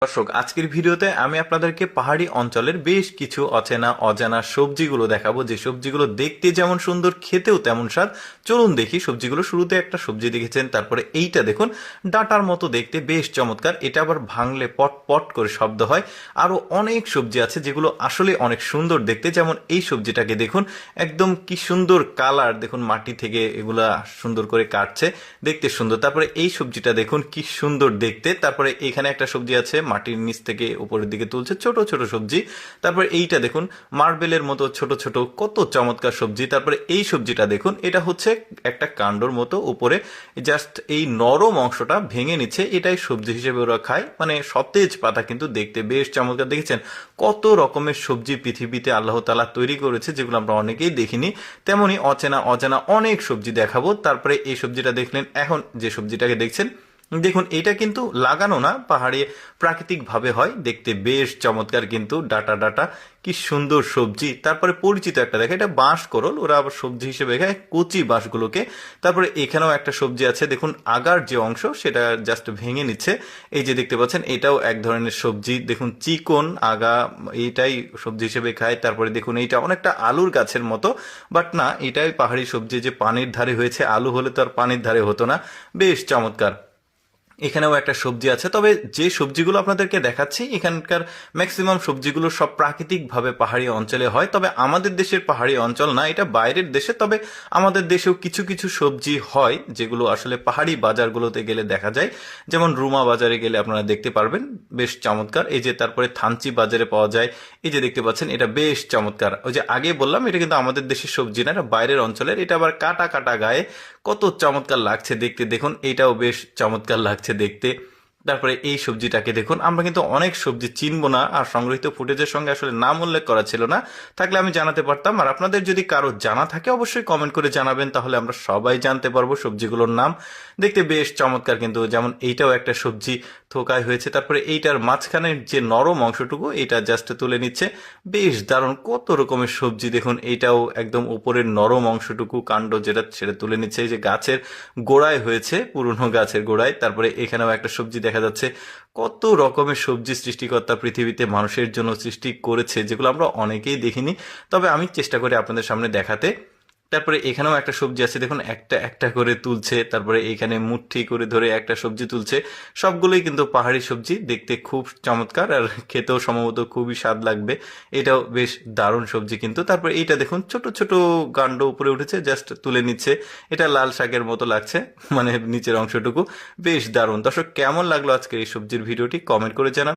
দর্শক, আজকের ভিডিওতে আমি আপনাদেরকে পাহাড়ি অঞ্চলের বেশ কিছু অচেনা অজানা সবজিগুলো দেখাবো, যে সবজিগুলো দেখতে যেমন সুন্দর, খেতেও তেমন স্বাদ। চলুন দেখি সবজিগুলো। শুরুতে একটা সবজি দেখেছেন, তারপরে এইটা দেখুন, ডাঁটার মতো দেখতে, বেশ চমৎকার। এটা আবার ভাঙলে পট পট করে শব্দ হয়। আরো অনেক সবজি আছে যেগুলো আসলে অনেক সুন্দর দেখতে, যেমন এই সবজিটাকে দেখুন, একদম কি সুন্দর কালার দেখুন, মাটি থেকে এগুলা সুন্দর করে কাটছে, দেখতে সুন্দর। তারপরে এই সবজিটা দেখুন কি সুন্দর দেখতে। তারপরে এখানে একটা সবজি আছে, মাটির নিচ থেকে উপরের দিকে তুলছে, ছোট ছোট সবজি। তারপরে এইটা দেখুন, মার্বেলের মতো ছোট ছোট, কত চমৎকার সবজি। তারপরে এই সবজিটা দেখুন, এটা হচ্ছে একটা কাণ্ডর মতো, উপরে জাস্ট এই নরম অংশটা ভেঙে নিচ্ছে, এটাই সবজি হিসেবে ওরা খায়। মানে সতেজ পাতা, কিন্তু দেখতে বেশ চমৎকার। দেখেছেন কত রকমের সবজি পৃথিবীতে আল্লাহ তাআলা তৈরি করেছে, যেগুলো আমরা অনেকেই দেখিনি। তেমনি অচেনা অজানা অনেক সবজি দেখাবো। তারপরে এই সবজিটা দেখলেন, এখন যে সবজিটাকে দেখছেন দেখুন, এটা কিন্তু লাগানো না, পাহাড়ে প্রাকৃতিক ভাবে হয়, দেখতে বেশ চমৎকার। কিন্তু ডাটা ডাটা কি সুন্দর সবজি। তারপরে পরিচিত একটা দেখে, এটা বাঁশ করল, ওরা আবার সবজি হিসেবে খায় কচি বাঁশগুলোকে। তারপরে এখানেও একটা সবজি আছে দেখুন, আগার যে অংশ সেটা জাস্ট ভেঙে নিচ্ছে, এই যে দেখতে পাচ্ছেন, এটাও এক ধরনের সবজি। দেখুন চিকন আগা, এইটাই সবজি হিসেবে খায়। তারপরে দেখুন, এইটা অনেকটা আলুর গাছের মতো, বাট না, এটাই পাহাড়ি সবজি, যে পানির ধারে হয়েছে। আলু হলে তো আর পানির ধারে হতো না। বেশ চমৎকার। এখানেও একটা সবজি আছে, তবে যে সবজিগুলো আপনাদেরকে দেখাচ্ছি এখানকার ম্যাক্সিমাম সবজিগুলো সব প্রাকৃতিকভাবে পাহাড়ি অঞ্চলে হয়। তবে আমাদের দেশের পাহাড়ি অঞ্চল না, এটা বাইরের দেশে। তবে আমাদের দেশেও কিছু কিছু সবজি হয় যেগুলো আসলে পাহাড়ি বাজারগুলোতে গেলে দেখা যায়। যেমন রুমা বাজারে গেলে আপনারা দেখতে পারবেন, বেশ চমৎকার। এই যে তারপরে থানচি বাজারে পাওয়া যায়, এই যে দেখতে পাচ্ছেন, এটা বেশ চমৎকার। ওই যে আগে বললাম, এটা কিন্তু আমাদের দেশের সবজি না, এটা বাইরের অঞ্চলের। এটা আবার কাটা কাটা গায়ে, কত চমৎকার লাগছে দেখতে। দেখুন এটাও বেশ চমৎকার লাগছে দেখতে। তারপরে এই সবজিটাকে দেখুন, আমরা কিন্তু অনেক সবজি চিনবো না, আর সংগৃহীত ফুটেজের সঙ্গে আসলে নাম উল্লেখ করা ছিল না, থাকলে আমি জানাতে পারতাম। আর আপনাদের যদি কারো জানা থাকে অবশ্যই কমেন্ট করে জানাবেন, তাহলে আমরা সবাই জানতে পারবো সবজিগুলোর নাম। দেখতে বেশ চমৎকার কিন্তু, যেমন এইটাও একটা সবজি, থোকায় হয়েছে। তারপরে এইটার মাঝখানের যে নরম অংশটুকু, এটা জাস্ট তুলে নিচ্ছে, বেশ দারুণ। কত রকমের সবজি দেখুন, এইটাও একদম উপরের নরম অংশটুকু, কাণ্ড যেটা, সেটা তুলে নিচ্ছে। এই যে গাছের গোড়ায় হয়েছে, পুরনো গাছের গোড়ায়। তারপরে এখানেও একটা সবজি দেখা যাচ্ছে। কত রকমের সবজি সৃষ্টিকর্তা পৃথিবীতে মানুষের জন্য সৃষ্টি করেছে, যেগুলো আমরা অনেকেই দেখিনি, তবে আমি চেষ্টা করি আপনাদের সামনে দেখাতে। তারপরে এখানেও একটা সবজি আছে দেখুন, একটা একটা করে তুলছে। তারপরে এখানে মুঠি করে ধরে একটা সবজি তুলছে। সবগুলোই কিন্তু পাহাড়ি সবজি, দেখতে খুব চমৎকার, আর খেতেও সম্ভবত খুবই স্বাদ লাগবে। এটাও বেশ দারুণ সবজি কিন্তু। তারপরে এইটা দেখুন, ছোট ছোট কাণ্ড উপরে উঠেছে, জাস্ট তুলে নিচ্ছে। এটা লাল শাকের মতো লাগছে, মানে নিচের অংশটুকু। বেশ দারুণ। দর্শক, কেমন লাগলো আজকের এই সবজির ভিডিওটি কমেন্ট করে জানান।